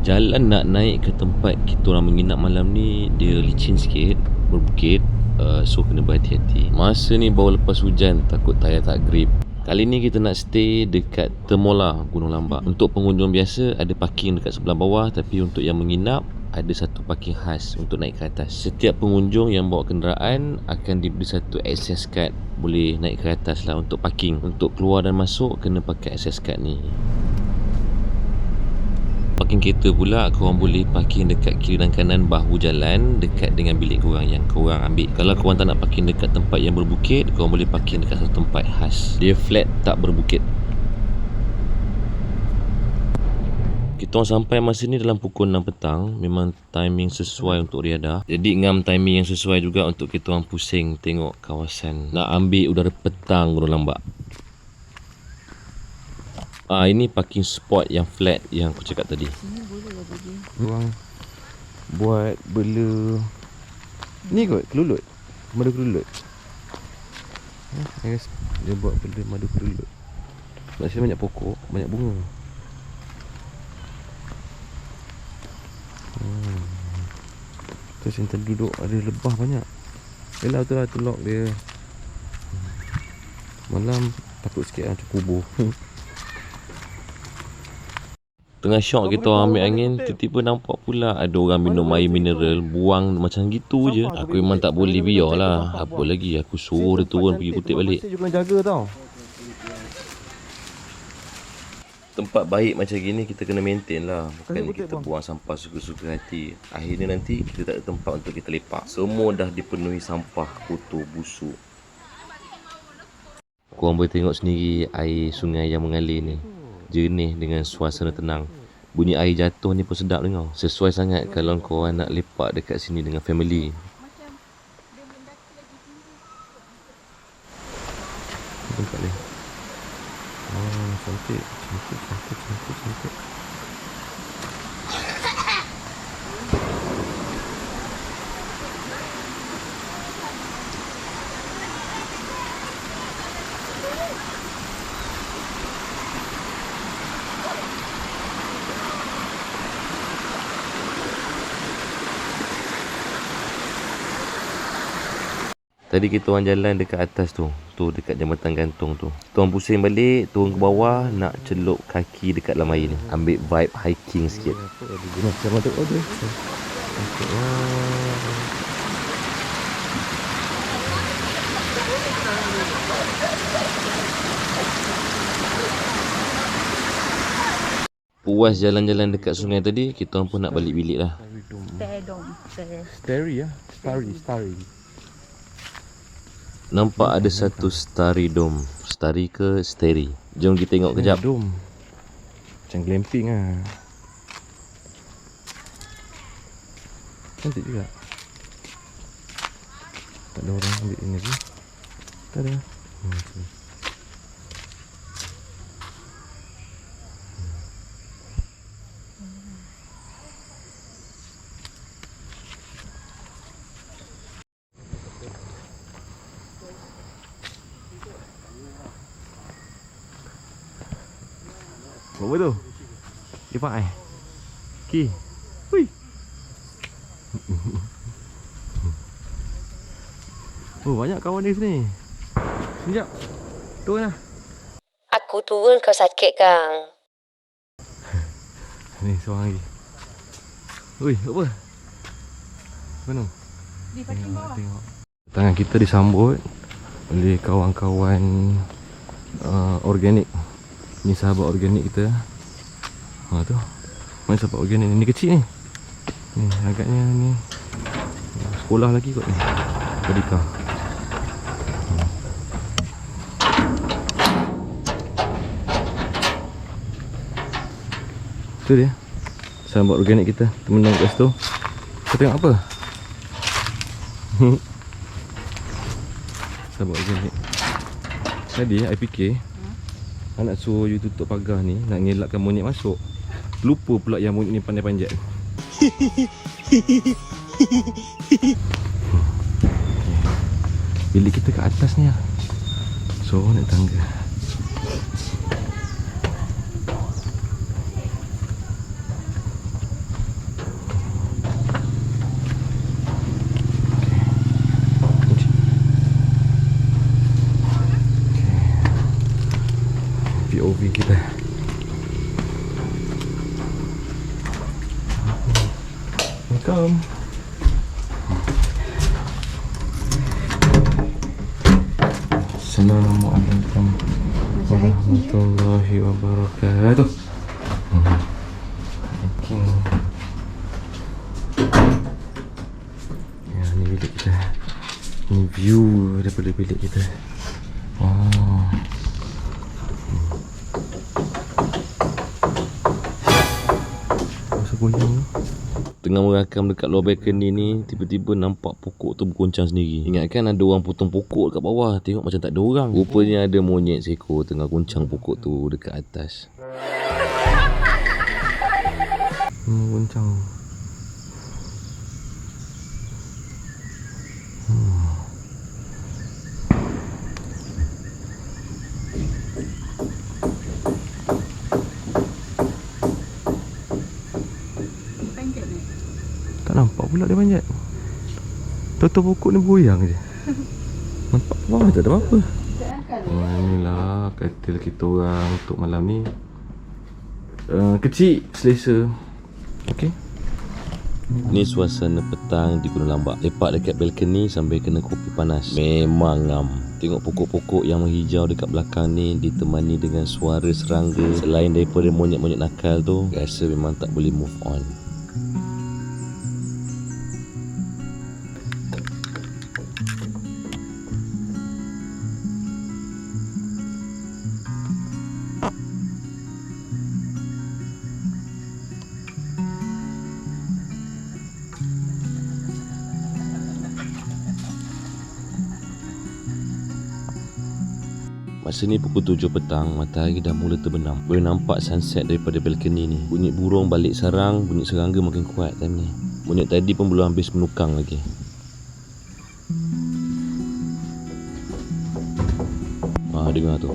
Jalan nak naik ke tempat kita orang menginap malam ni dia licin sikit, berbukit, so kena berhati-hati. Masa ni baru lepas hujan, takut tayar tak grip. Kali ni kita nak stay dekat Temola, Gunung Lambak. Untuk pengunjung biasa ada parking dekat sebelah bawah, tapi untuk yang menginap ada satu parking khas untuk naik ke atas. Setiap pengunjung yang bawa kenderaan akan diberi satu access card, boleh naik ke atas lah untuk parking. Untuk keluar dan masuk kena pakai access card ni. Parking kereta pula, korang boleh parking dekat kiri dan kanan bahu jalan dekat dengan bilik korang yang korang ambil. Kalau korang tak nak parking dekat tempat yang berbukit, korang boleh parking dekat satu tempat khas. Dia flat, tak berbukit. Kita orang sampai masa ni dalam pukul 6 petang. Memang timing sesuai untuk riadah. Jadi ngam timing yang sesuai juga untuk kita orang pusing tengok kawasan. Nak ambil udara petang Gunung Lambak. Ini parking spot yang flat yang aku cakap tadi. Sini boleh lah pergi. Orang buat bela ni kot, kelulut. Madu kelulut. Guys, dia buat bela madu kelulut. Sebab sini banyak pokok, banyak bunga. Terus yang terduduk ada lebah banyak. Yelah tu lah telok dia. Malam takut sikit lah macam kubur. Tengah syok kita orang ambil angin, tiba-tiba nampak pula ada orang minum air mineral, buang macam gitu je. Aku memang tak boleh biar lah. Apa lagi, aku suruh dia turun pergi kutip balik. Juga jaga tau. Tempat baik macam gini kita kena maintain lah. Bukan kita buang sampah suka-suka hati. Akhirnya nanti kita tak ada tempat untuk kita lepak. Semua dah dipenuhi sampah, kotor, busuk. Korang boleh tengok sendiri air sungai yang mengalir ni. Jernih dengan suasana tenang. Bunyi air jatuh ni pun sedap dengar. Sesuai sangat kalau korang nak lepak dekat sini dengan family. Tempat ni. Oh, cantik. Cantik. Tadi kita orang jalan dekat atas tu. Tu dekat jambatan gantung tu. Kita orang pusing balik, turun ke bawah nak celup kaki dekat dalam air ni. Ambil vibe hiking sikit. Macam mana tu? Puas jalan-jalan dekat sungai tadi, kita orang pun nak balik bilik lah. Starry ya? Starry. Nampak ada satu starry dome. Starry ke starry? Jom kita tengok kejap. Dome. Macam glamping lah. Cantik juga. Tak ada orang ambil ini lagi. Tak ada. Apa tu? Lipat Ki. Hui. Oh, banyak kawan di sini. Sekejap. Turun lah. Aku turun kau sakit kang. Ni seorang lagi. Ui, apa? Mana? Di parking bawah. Tengok. Tangan kita disambut oleh kawan-kawan organik. Ni sahabat organik kita. Tu. Mana sahabat organik ni? Ni kecil ni. Ni agaknya ni sekolah lagi kot ni. Tadika. Tu dia. Sahabat organik kita. Temenang kat situ. Kau tengok apa? Sahabat organik. Tadi I fikir nak suruh you tutup pagar ni, nak ngelakkan monyet masuk. Lupa pula yang monyet ni pandai panjat. Bilik kita kat atas ni lah. So naik tangga. Assalamualaikum warahmatullahi wabarakatuh. Hiking. Ya, ni bilik kita. Ni view daripada bilik kita. Oh. Masa goyang tu. Tengah merakam dekat luar balcony ni, tiba-tiba nampak pokok tu bergoncang sendiri. Ingatkan ada orang potong pokok dekat bawah. Tengok macam tak ada orang. Rupanya ada monyet seekor tengah goncang pokok tu dekat atas. Goncang. Tak nampak pula dia panjat. Tahu-tahu pokok ni bergoyang je. Nampak bawah tak ada apa-apa. Inilah katil kita orang untuk malam ni. Kecil, selesa. Okey. Ni suasana petang di Gunung Lambak. Lepak dekat balcony sambil kena kopi panas. Memang ngam. Tengok pokok-pokok yang menghijau dekat belakang ni ditemani dengan suara serangga. Selain daripada monyet-monyet nakal tu, rasa memang tak boleh move on. Masa ni pukul 7 petang, matahari dah mula terbenam. Boleh nampak sunset daripada balcony ni. Bunyi burung balik sarang, bunyi serangga makin kuat time ni. Monyet tadi pun belum habis menukang lagi. Dengar tu.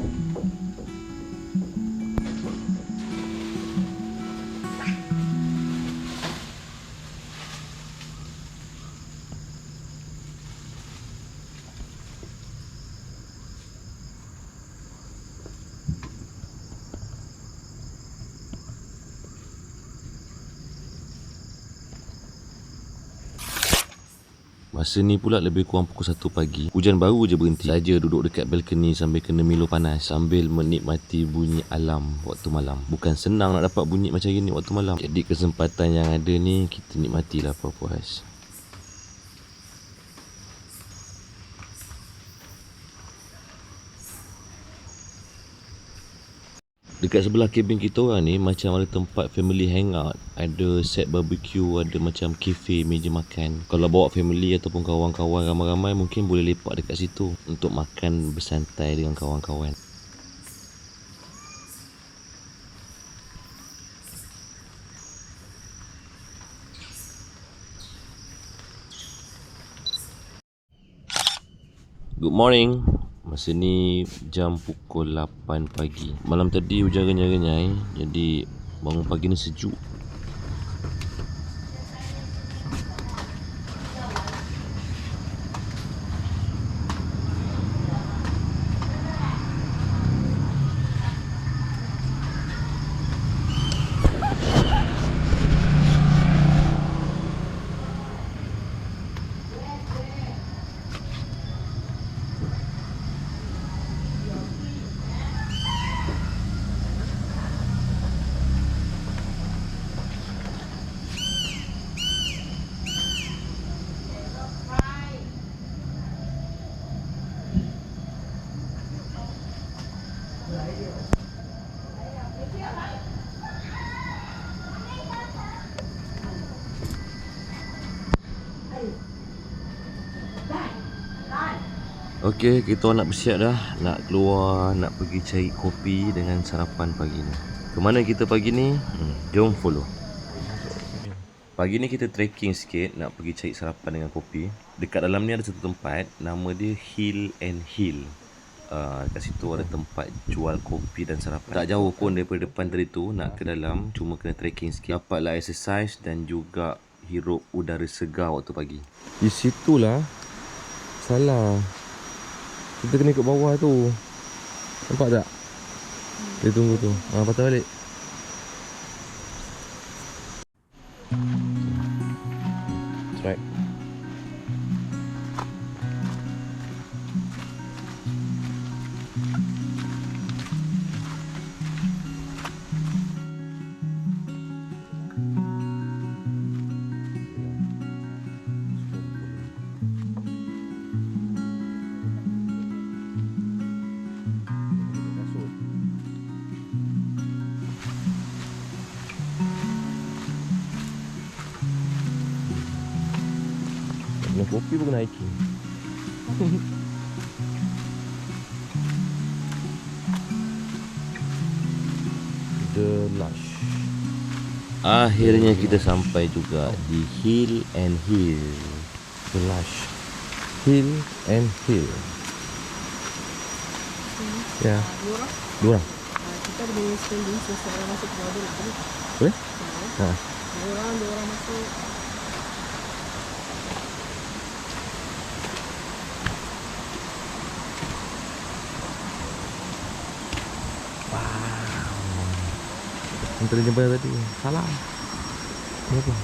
Masa ni pula lebih kurang pukul 1 pagi. Hujan baru je berhenti. Saja duduk dekat balcony sambil kena milo panas, sambil menikmati bunyi alam waktu malam. Bukan senang nak dapat bunyi macam ni waktu malam. Jadi kesempatan yang ada ni, kita nikmatilah puas-puas. Dekat sebelah kabin kita orang ni macam ada tempat family hangout. Ada set barbecue, ada macam cafe, meja makan. Kalau bawa family ataupun kawan-kawan ramai-ramai, mungkin boleh lepak dekat situ untuk makan bersantai dengan kawan-kawan. Good morning. Masa ni jam pukul 8 pagi. Malam tadi hujan renyai-renyai, jadi bangun pagi ni sejuk. Okey, kita orang nak bersiap dah. Nak keluar, nak pergi cari kopi dengan sarapan pagi ni. Kemana kita pagi ni? Jom follow. Pagi ni kita trekking sikit, nak pergi cari sarapan dengan kopi. Dekat dalam ni ada satu tempat, nama dia Hill and Hill. Kat situ ada tempat jual kopi dan sarapan. Tak jauh pun daripada depan tadi tu, nak ke dalam, cuma kena trekking sikit. Dapatlah exercise dan juga hirup udara segar waktu pagi. Di situlah. Salah. Kita kena ikut bawah tu. Nampak tak? Dia tunggu tu. Patah balik. Right. Minum kopi pun kena hiking. The Lush. Akhirnya kita sampai juga di Hill and Hill. The Lush. Hill and Hill. Ya. Dua orang. Kita boleh spending seseorang masuk ke bawah nak balik. Boleh? Ha. Dua orang masuk. Kita dah jumpa tadi. Salah. Ni apa?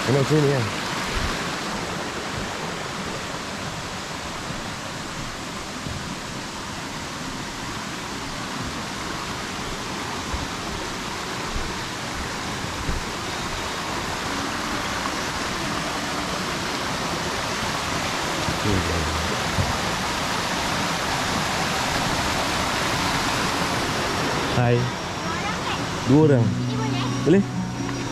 Tengok sini kan. Hai. Dua orang. Boleh?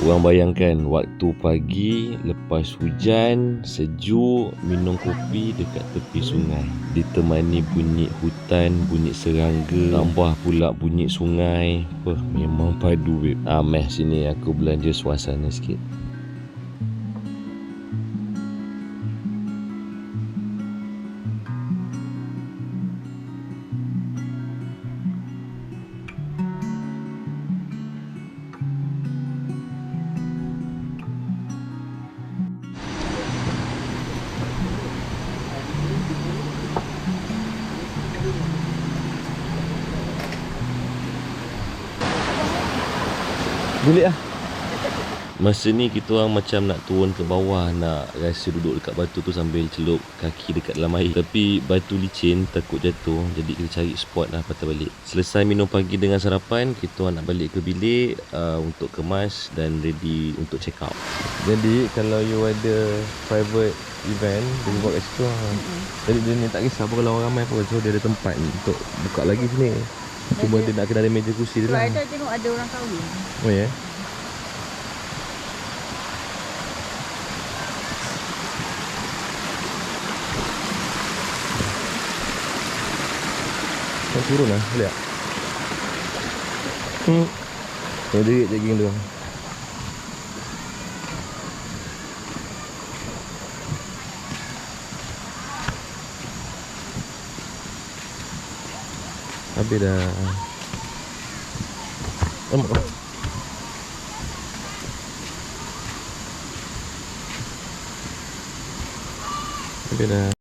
Korang bayangkan waktu pagi, lepas hujan, sejuk, minum kopi dekat tepi sungai. Ditemani bunyi hutan, bunyi serangga, tambah pula bunyi sungai. Memang padu babe. Meh sini aku belanja suasana sikit. Bilik lah. Masa ni kita orang macam nak turun ke bawah, nak rasa duduk dekat batu tu sambil celup kaki dekat dalam air. Tapi batu licin, takut jatuh. Jadi kita cari spot lah patah balik. Selesai minum pagi dengan sarapan, kita orang nak balik ke bilik untuk kemas dan ready untuk check out. Jadi kalau you ada private event, dia buat kat situ lah. Jadi dia ni tak kisah apa kalau orang ramai pun. So dia ada tempat untuk buka lagi sini. Cuma dia nak kena ada meja kursi dia lah. Ada tengok ada orang kahwin. Oh ya? Kau turun lah, boleh tak? Kau jerit jogging tu. Habis dah. Lama. Habis dah.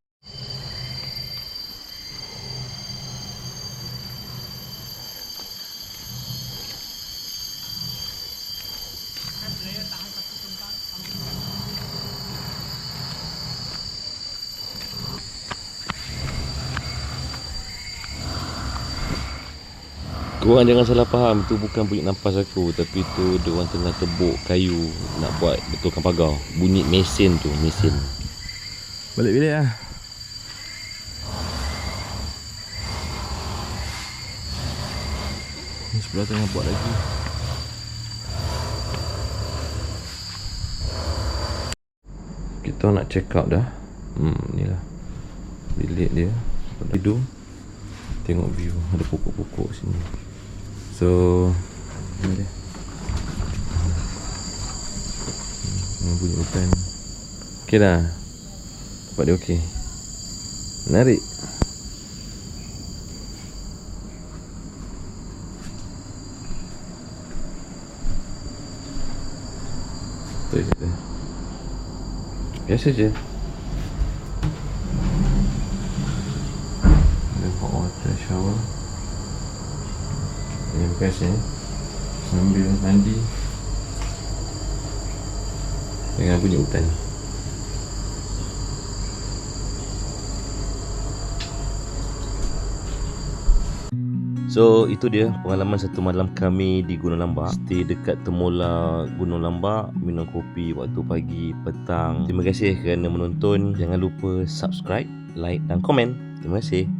Korang jangan salah faham, tu bukan bunyi nampas aku, tapi tu dia orang tengah tebuk kayu nak buat betulkan pagar. Bunyi mesin tu, mesin. Balik bilik lah. Ni sebelah tengah buat lagi. Kita nak check out dah. Ni lah bilik dia. Tidur, tengok view, ada pokok-pokok sini. So ni dia. Bunyi hutan. Okey dah. Tempat dia okey. Menarik. Tu je. Biasa je. Ada hot water shower. Yang best ni sambil mandi dengan bunyi hutan. So itu dia pengalaman satu malam kami di Gunung Lambak. Stay dekat Temola Gunung Lambak, minum kopi waktu pagi, petang. Terima kasih kerana menonton. Jangan lupa subscribe, like dan komen. Terima kasih.